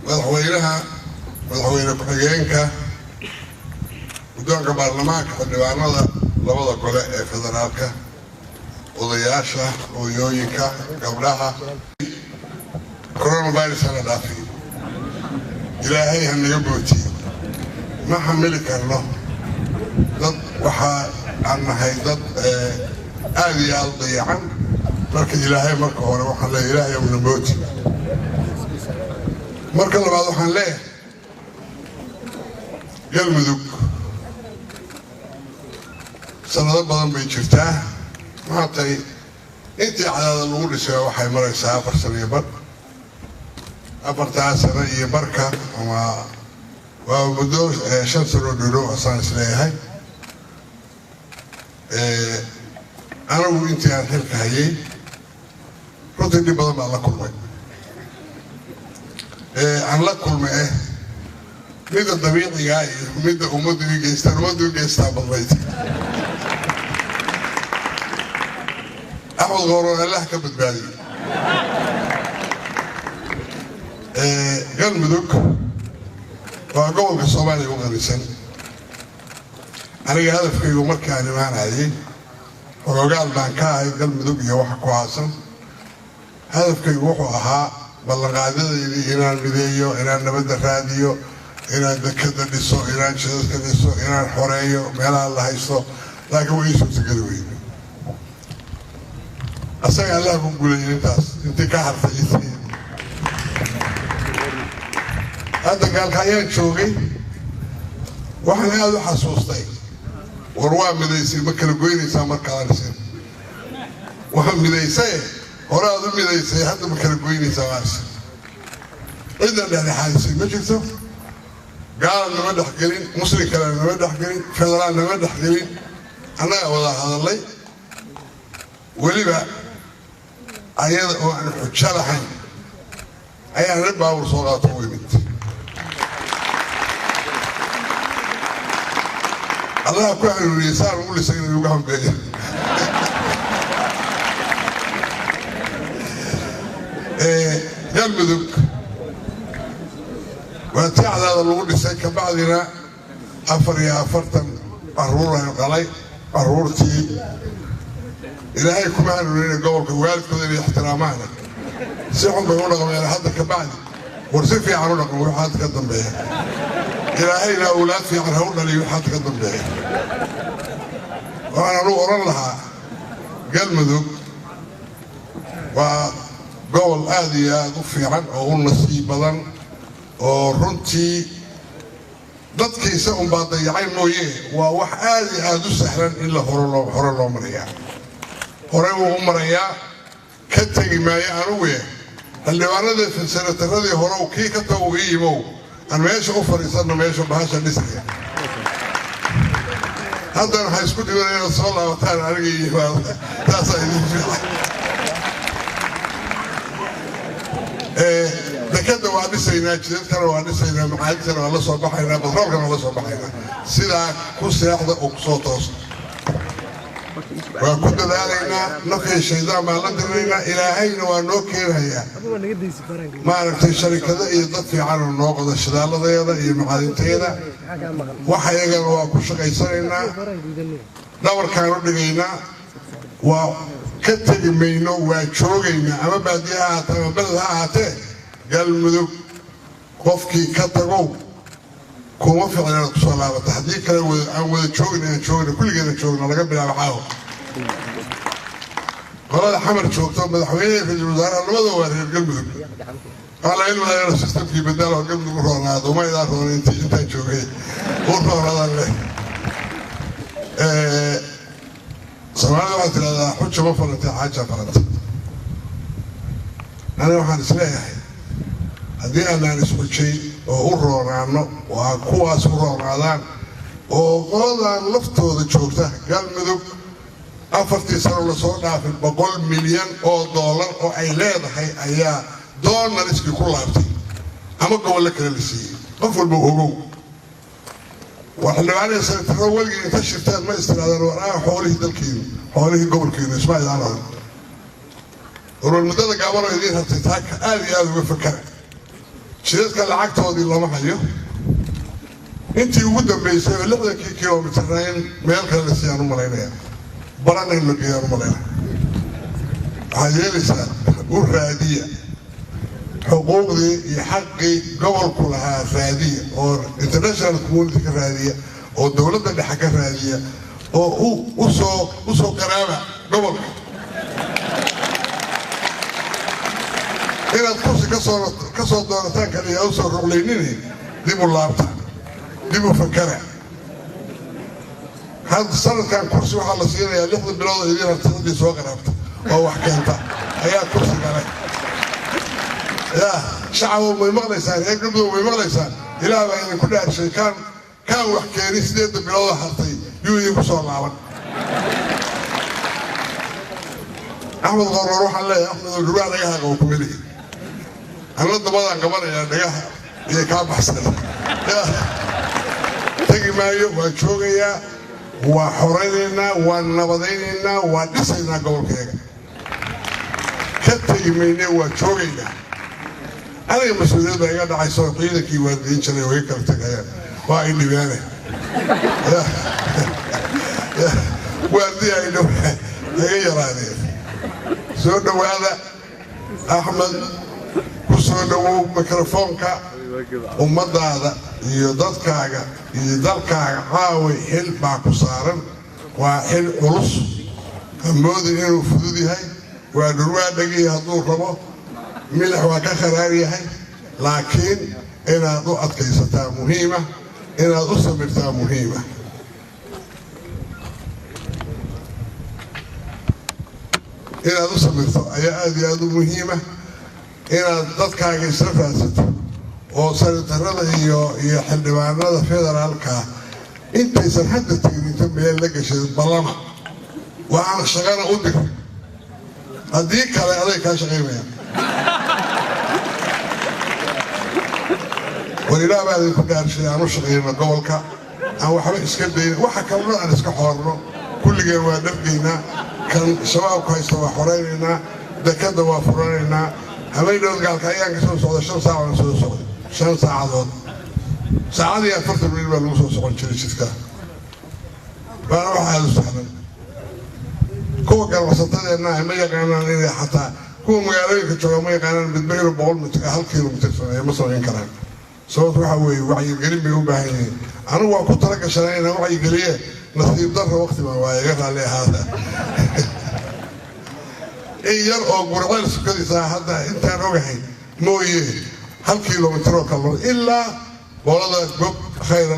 madaxweyne ku-xigeenka guddoonka baarlamaanka xildhibaanada labada gole ee federaalka odayaasha hooyooyinka gabdhaha coronavirus hana dhaafi ilaahay hanaga bootiyo ma xamili karno dad waxaa aan nahay dad aad iyo aad u dayacan marka ilaahay marka hore waxaan leeyahay ilaahay una booti marka labaad waxaan leeyahay galmudug sanado badan bay jirtaa maantay intii cadaada lagu dhisay waxay maraysaa 4 sano iyo bar 4 sano iyo barka ama waa muddo 5 sano dhow asaan isleeyahay anagu intii aan xilka hayay runtii dhib badan baan la kulmay aan la kulmay midda dabiiciga iyo midda ummaddu geystaa badnayd أحمد غورون الله كبدبالي galmudug waa gobolka Soomaaliya ugu qanisan aniga hadafkaygu markaan imaanayay hoggaal baan ka ahay galmudug iyo wax ku aasan hadafkaygu wuxuu ahaa ballanqaadadayda inaan mideeyo inaan nabadda raadiyo inaan dekada dhiso inaan jidadka dhiso inaan xoreeyo meelaha la haysto laakiin way suurtagali weyn asaga Allah ku guuleeyay intii ka hartay هذا قال كيان شوقي وحنا هذا حسوستي ورواه مديسي مكان قويني سامر كارسين وهم مديسي وراه مديسي هذا مكان قويني سامرس إذا اللي حاسين ما شفتوا قال أنا ما دحقلين مسلم كلام ما دحقلين فدران ما دحقلين أنا والله هذا الله ولي بقى أيضا شرحين أيها ربع وصلاة ويمت الله كحل الإنسان وقول سيدنا يوقعهم بيه galmudug وتعالى الأول سيك بعدنا 44 عرورة قلي عرورتي إلهي كمان من قبل كوالد كذا احترامنا سيحون بيقولوا غير حد كبعد ورسي في عرونا كم حد قدم به إلهي لا أولاد في عرهونا اللي حد قدم به وأنا نور لها galmudug وقول آدي ضفي عن أو نصيب بدن أو رنتي ضدك يسأون بعض يعين مويه ووح آدي آدو سحرا إلا هر الله مريا هروا مريا كتجي ما يعنوه اللي وانا في السنة الذي هروا كي كتوا يمو أنا ما يشوف فريسان ما يشوف بهاش النسخة هذا أنا حيسكت يقول صلى الله تعالى عليه دكتور وعدي سينا جديد كانوا وعدي سينا معاد كانوا الله صباحنا بضرب كانوا الله صباحنا سيدا كوس ياخذ أقصوتوس وكنت علينا نقي الشيطان ما لدينا إلهينا ونوكير هيا ما عرفت الشركة ذا يضطي على النوقض الشدالة ذا يمعادين تيدا وحيقا وكوش قيسرنا دور كانوا لقينا وكتج مينو وشوقينا أما بعدها أما بلدها أتى galmudug qofkii ka tago kuma ficna soo laabata hadii kale aan wada joogna kulligeena joogna laga bilaabo xaawo qolada xamar joogto madaxweynaha ra'iisul wasaaraha labada wareer galmudug qala in wada systemkii bedelo galmudug roonaado ma ila roonay inta joogay oo roonada Soomaaliya waxay tiraahdaa xujo ma falantay xaaja falantay ana waxaan isleeyahay haddii aanan isxujay oo u roonaano waa kuwaas u roonaadaan oo qoladan laftooda joogta galmudug 4 sano la soo dhaafay $100 milyan oo ay leedahay ayaa doonar iski ku laabtay ama gobol kale la siiyay qof walba ogow waxa la waalay sanadka walgii inta shirtaan ma istiraadaan waraa xoolihii dalkiina xoolihii gobolkiina ismaaciil ورمضان قابلوا يدين هالتتاك آلي آلي وفكر jidadka lacagtoodii lama hayo intii ugu dambeysay 60 kilomitir meel kale la siiyaan u malaynaya baran in la geeyo malaynaya hay'adda u raadiya xuquuqdii iyo xaqii gobolku lahaa raadiya oo international community ka raadiya oo dawladda dhexe ka raadiya oo u soo qaraaba gobolka inaad kursi ka soo doonataan kaliya u soo ruqleynini dib u laabta dib u fakara هذا السنة كان كرسي وحلا سينا يا لحظة بلاد إذا تصدي سواق رابط أو حكينتا أيها كرسي عليه يا شعب ومغلسان يقبض ومغلسان إلى بين كل شيء كان وحكيني سيد بلاد حرتي يوي بصور العالم أحمد غور روح الله أحمد الجبال رجعها وكمله أنا ضمنا قبل يا رجعها هي كان بحسن يا تجي معي وشوقيا وحرينا ونبضينا ودسنا قول كذا كتير مني وشوقينا أنا مسؤول ده قاعد عايز قيدك يودين شنو وهيك بتكيا وايد بيانه ودي أيده هي راني سود هذا أحمد كسود ميكروفونك ومضى هذا يدركاga iyo dalkaaga caawi xil baa ku saaran waa xil culus amoodi inuu fudud yahay waa dhulwaa dhagay haduu rabo milax waa ka kharaar yahay laakiin inaad u adkaysataa muhiima inaad u samirtaa muhiima inaad u samirto ayaa aad iyo aad u muhiima inaad dadkaaga isla raadsato oo sanatarada iyo xildhibaanada federaalka intaysan hadda tegin meel la gashay balama waxaan shaqana u dir haddii kale aday ka shaqeynayaan walilah baa idinku dhaarshay aan u shaqeyno gobolka aan waxba iska dayna waxa kalena aan iska xoorno kulligeen waa dhargaynaa kan shabaabku haysta waa xoreynaynaa dekada waa furanaynaa habeendhood gaalka ayaan ka soo socda 5 saac aan soo socday 5 saacadood saacadii 40 minit baa lagu soo socon jiray jidka baa waxaa la socday kuwa ganacsatada ma yaqaanaan inay xataa kuwa magaalooyinka jooga ma yaqaanaan midbayro 100 mitir 1 kilomitir ay ma soo in karaan sababtu waxa weeye wacyigelin bay u baahan yihiin anigu waan ku talagashanay inaan wacyigeliye nasiib darro waqti baa waa iga raali ahaada yar oo gurceel sukadiisa hadda intaan ogahay mooyee 1 kilomitir oo kale ilaa boolada gob khayr